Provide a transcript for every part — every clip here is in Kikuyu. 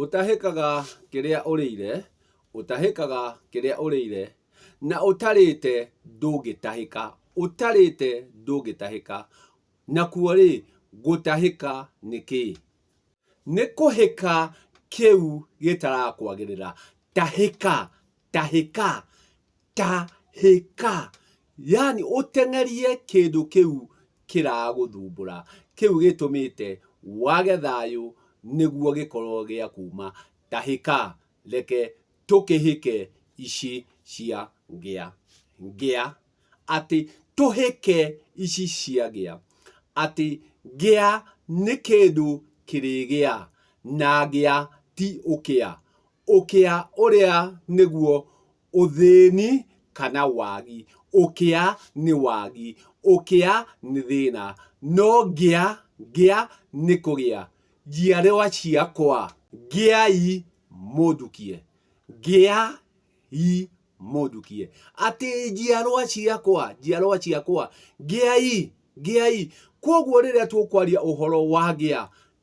Utahikaga kiria urire, utahikaga kiria urire, na utarite ndungitahika, utarite ndungitahika. Na kuori gutahika niki? Ni kuhika kiu gitarakwagirira. Tahika, tahika, tahika. Yani utengerie kindu kiu kiraguthumbura, kiu gitumite wage thayu niguo gikorwo gia kuma. Tahika, reke tukihike ici cia ngia. Ngia, ati tuhike ici cia ngia. Ati ngia ni kindu kirigia, na ngia ti ukia. Ukia uria niguo uthini kana wagi. Ukia ni wagi, ukia ni thina. No ngia ni kugia. Njiarwa ciakwa, ngiai mundukie. Ngiai mundukie. Ati njiarwa ciakwa, ngiai. Koguo riria tukwaria uhoro wa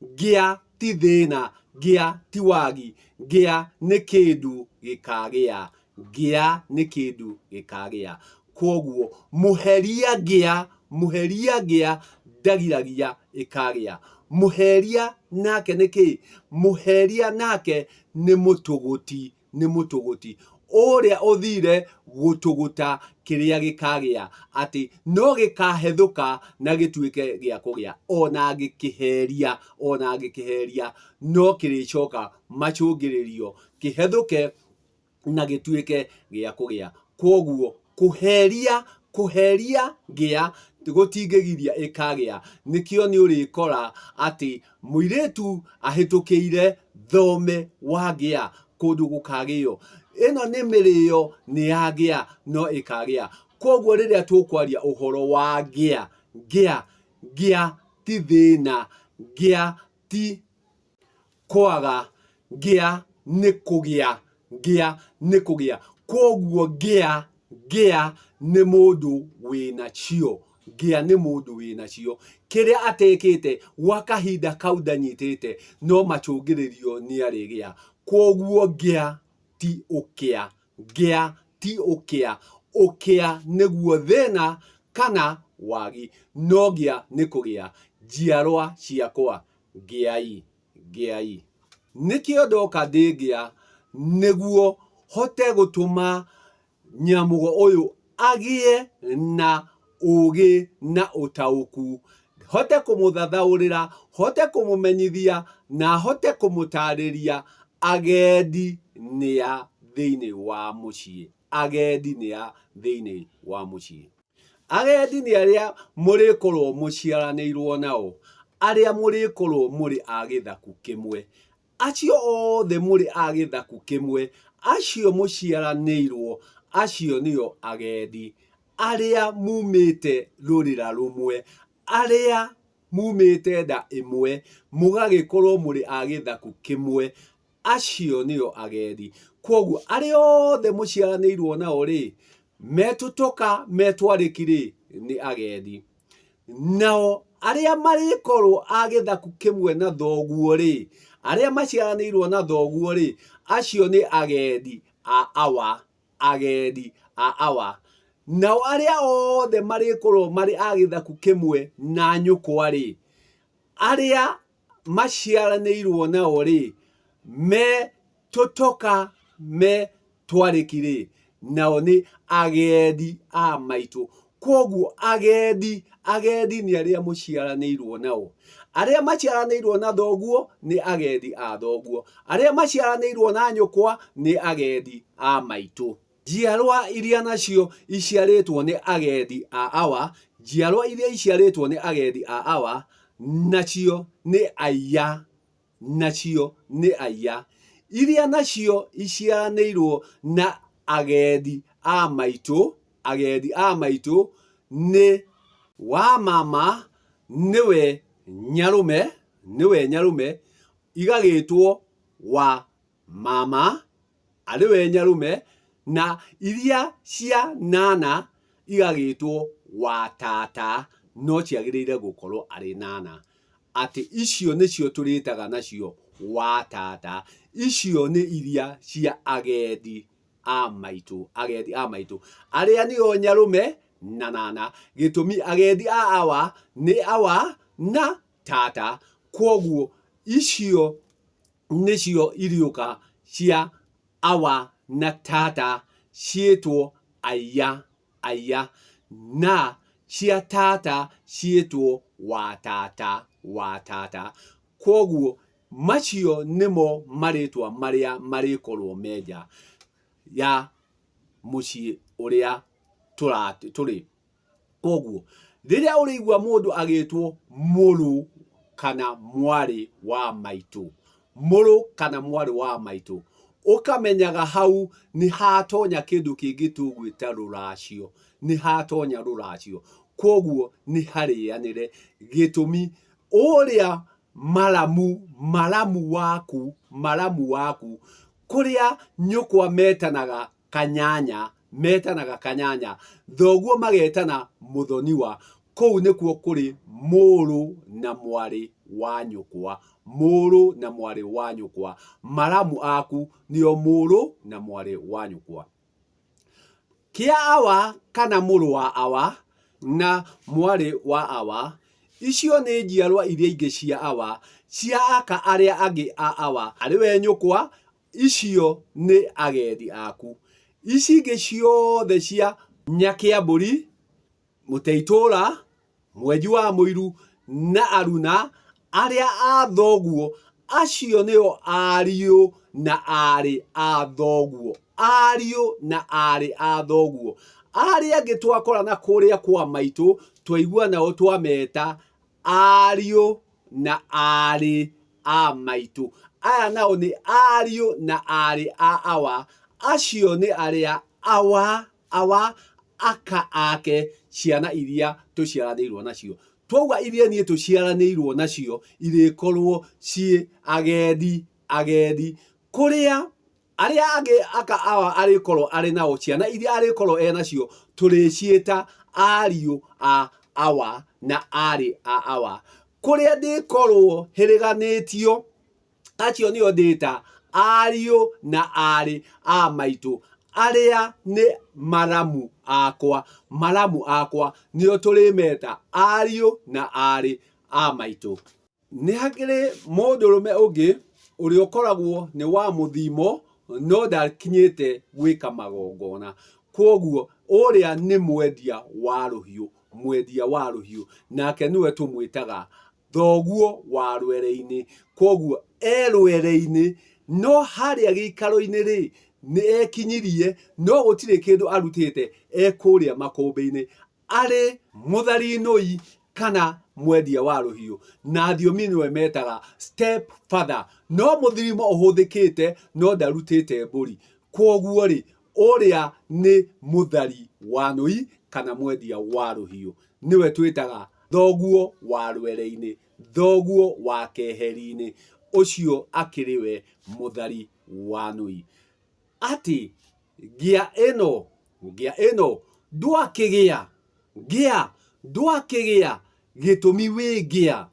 ngia ti thina, ngia ti wagi, ngia ni kindu gikagia. Ngia ni kindu gikagia. Koguo muheria ngia ndagiragia ikagia. Muheria nake niki? Muheria nake ni mutuguti, ni mutuguti. Uria uthire gutuguta kiria gikagia. Ati no gikahethuka na gituike gia kugia. Ona gikiheria no kiricoka macungiririo kihethuke na gituike gia kugia. Koguo kuheria ngia gutingigiria ikagia. Nikio ni urikora ati muiritu ahitukiire thome wa ngia kundu gukagio. Ino ni mirio ni ya ngia no ikagia. Koguo riria tukwaria uhoro wa ngia ti thina, ngia ti kwaga, ngia ni kugia. Koguo ngia ni mundu wina cio. Ngia ni mundu wina cio. Kiria atekite gwa kahinda kau ndanyitite no macungiririo ni arigia. Koguo ngia ti ukia. Ngia ti ukia. Ukia niguo thina kana wagi. No ngia ni kugia. Njiarwa ciakwa, ngiai. Nikio ndoka ndi ngia niguo hote gutuma nyamugo uyu agie na ugi na utauku. Hote kumuthathaurira, hote kumumenyithia na hote kumutariria agendi ni ya thiini wa mucii. Agendi ni ya thiini wa mucii. Agendi ni aria murikorwo muciaraniirwo nao, aria murikorwo muri a githaku kimwe. Acio othe muri a githaku kimwe, acio muciaraniirwo, acio nio agendi. Aria mumite rurira rumwe, aria mumite nda imwe, mugagikorwo muri a githaku kimwe, acio nio agendi. Koguo aria othe muciaraniirwo nao ri, metutoka metwariki ni agendi. Nao aria marikorwo a githaku kimwe na thoguo ri, aria maciaraniirwo na thoguo ri, acio ni agendi a awa. Nao aria othe marikorwo mari a githaku kimwe na nyukwa ri, aria maciaraniirwo nao ri, metutoka metwariki ri, nao ni agendi a maitu. Koguo agendi ni aria muciaraniirwo nao. Aria maciaraniirwo na thoguo ni agendi a thoguo. Aria maciaraniirwo na nyukwa ni agendi a maitu. Njiarwa iria nacio iciaritwo ni agendi a awa, njiarwa iria iciaritwo ni agendi a awa, nacio ni aya. Iria nacio iciaraniirwo na agendi a maitu, ni wa mama, niwe nyarume, igagitwo wa mama, ariwe nyarume, na iria cia nana igagitwo wa tata, no ciagiriire gukorwo ari nana. Ati icio nicio turitaga nacio wa tata. Icio nĩ iria cia agendi a maitũ, arĩa nĩo Nyarume na Nana. Gĩtũmi agendi a awa nĩ awa na tata, kwoguo icio nĩcio irioka cia awa na tata ciĩtwo aya, na cia tata ciĩtwo wa tata. Kwoguo macio nĩmo marĩtwa marĩa marĩkorwo me nja ya mũciĩ ũrĩa tũrĩ. Kwoguo rĩrĩa ũrĩigua mũndũ agĩtwo mũrũ kana mwarĩ wa maitũ, ũkamenyaga hau nĩ hatonya kĩndũ kĩngĩ tũgwĩta rũracio, kwoguo nĩ harĩanĩre. Gĩtũmi ũrĩa maramu waku kũrĩa nyũkwa metanaga kanyanya, thoguo magetana mũthoniwa, kũu nĩkuo kũrĩ mũrũ na mwarĩ wa nyũkwa. Maramu aku nĩo mũrũ na mwarĩ wa nyũkwa. Kĩa awa kana mũrũ wa awa na mwarĩ wa awa, icio nĩ njiarwa iria ingĩ cia awa, cia aka arĩa angĩ a awa, arĩwe nyũkwa. Icio nĩ agendi aku. Ici ingĩ ciothe cia Nyakĩambũri, Mũteitũra, Mwenji wa Mũiru na Aruna, arĩa a thoguo, acio nĩo ariũ na arĩ a thoguo. Arĩa angĩ twakorana kũrĩa kwa maitũ, twaigua nao twameta ariũ na arĩ a maitũ. Aya nao nĩ ariũ na arĩ a awa. Acio nĩ arĩa awa aka ake, ciana iria tũciaranĩirwo nacio. Twauga iria niĩ tũciaranĩirwo nacio irĩkorwo ciĩ agendi, kũrĩa arĩa angĩ aka awa arĩkorwo arĩ nao, ciana iria arĩkorwo enacio tũrĩciĩta ariũ a awa na arĩ a awa. Kũrĩa ndĩkorwo hĩrĩganĩtio, acio nĩo ndĩta ariũ na arĩ a maitũ, arĩa nĩ maramu akwa nĩo tũrĩmeta ariũ na arĩ a maitũ. Nĩ hakĩrĩ mũndũrũme ũngĩ ũrĩa ũkoragwo nĩ wa mũthimo no ndakinyĩte gwĩka magongona, kwoguo ũrĩa nĩ mwendia wa rũhiũ, nake nĩwe tũmwĩtaga thoguo wa rwere-inĩ. Kwoguo rwere-inĩ, no harĩa gĩikaro-inĩ rĩ, nĩ ekinyirie, no gũtirĩ kĩndũ arutĩte, kũrĩa makũmbĩ-inĩ, arĩ mũthari-nũi kana mwendia wa rũhiũ, na thiomi nĩwe metaga step father. No mũthithimo ũhũthĩkĩte, no ndarutĩte mbũri. Kwoguo rĩ, ũrĩa nĩ mũthari wa nũi kana mwendia wa rũhiũ, nĩwe twĩtaga thoguo wa rwere-inĩ, thoguo wa keheri-inĩ, ũcio akĩrĩwe mũthari wa nũi. Atĩ ngĩa ĩno ndwakĩgĩa, gĩtũmi wĩ ngĩa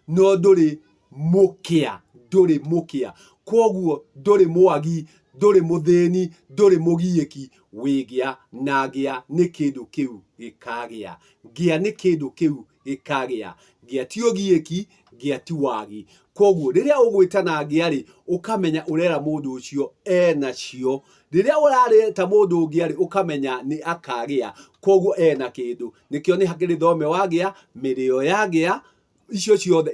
no ndũrĩ mũkĩa, kwoguo ndũrĩ mwagi, ndũrĩ mũthĩni, ndũrĩ mũgiĩki, wĩ ngĩa, na ngĩa nĩ kĩndũ kĩu gĩkagĩa. Ngĩa ti ũgiĩki, ngĩa ti wagi. Kwoguo rĩrĩa ũgwĩtana ngĩa rĩ, ũkamenya ũrera mũndũ ũcio enacio. Rĩrĩa ũrareta mũndũ ngĩa rĩ, ũkamenya nĩ akagĩa, kwoguo ena kĩndũ. Nĩkĩo nĩ hakĩrĩ thome wa ngĩa, mĩrĩo ya ngĩa, icio ciothe